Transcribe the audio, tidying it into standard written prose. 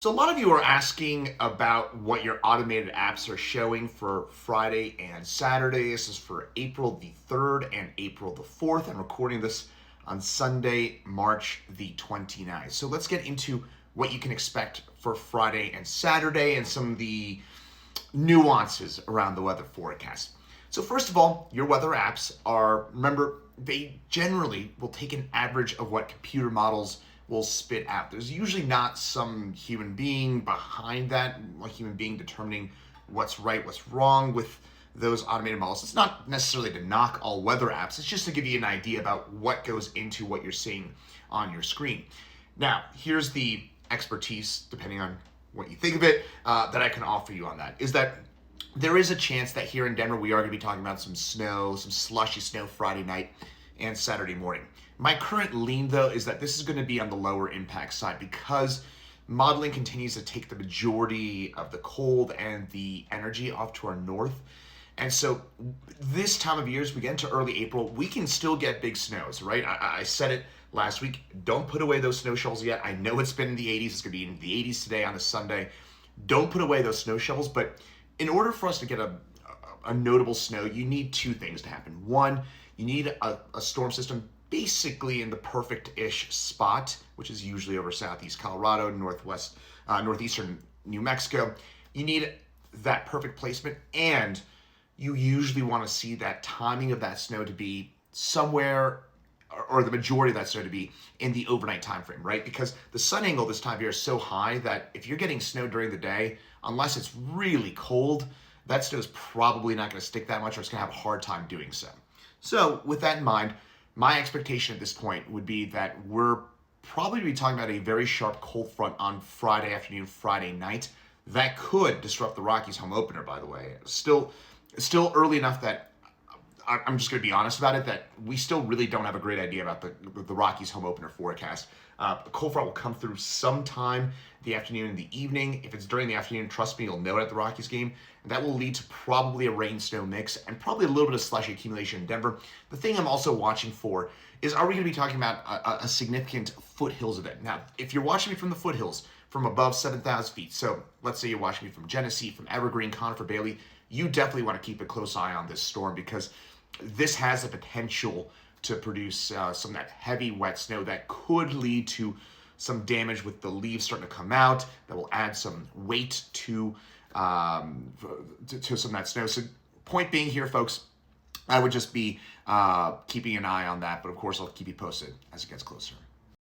So a lot of you are asking about what your automated apps are showing for Friday and Saturday. This is for April the 3rd and April the 4th. I'm recording this on Sunday, March the 29th. So let's get into what you can expect for Friday and Saturday and some of the nuances around the weather forecast. So first of all, your weather apps remember, they generally will take an average of what computer models will spit out. There's usually not some human being behind that, a human being determining what's right, what's wrong with those automated models. It's not necessarily to knock all weather apps. It's just to give you an idea about what goes into what you're seeing on your screen. Now, here's the expertise, depending on what you think of it, that I can offer you on that, is that there is a chance that here in Denver, we are going to be talking about some snow, some slushy snow Friday night and Saturday morning. My current lean, though, is that this is going to be on the lower impact side because modeling continues to take the majority of the cold and the energy off to our north. And so this time of year, as we get into early April, we can still get big snows, right? I said it last week. Don't put away those snow shovels yet. I know it's been in the 80s. It's going to be in the 80s today on a Sunday. Don't put away those snow shovels. But in order for us to get a notable snow, you need two things to happen. One, you need a storm system basically in the perfect-ish spot, which is usually over southeast Colorado, northeastern New Mexico. You need that perfect placement, and you usually want to see that timing of that snow to be somewhere, or the majority of that snow to be in the overnight time frame, right? Because the sun angle this time of year is so high that if you're getting snow during the day, unless it's really cold, that snow is probably not going to stick that much, or it's going to have a hard time doing so. So with that in mind, my expectation at this point would be that we're probably be talking about a very sharp cold front on Friday afternoon, Friday night. That could disrupt the Rockies home opener, by the way. Still early enough that I'm just going to be honest about it, that we still really don't have a great idea about the Rockies home opener forecast. A cold front will come through sometime the afternoon and the evening. If it's during the afternoon, trust me, you'll know it at the Rockies game. And that will lead to probably a rain-snow mix and probably a little bit of slushy accumulation in Denver. The thing I'm also watching for is, are we going to be talking about a significant foothills event? Now, if you're watching me from the foothills, from above 7,000 feet, so let's say you're watching me from Genesee, from Evergreen, Conifer, Bailey, you definitely want to keep a close eye on this storm because this has the potential to produce some of that heavy wet snow that could lead to some damage with the leaves starting to come out. That will add some weight to some of that snow. So point being here, folks, I would just be keeping an eye on that. But of course, I'll keep you posted as it gets closer.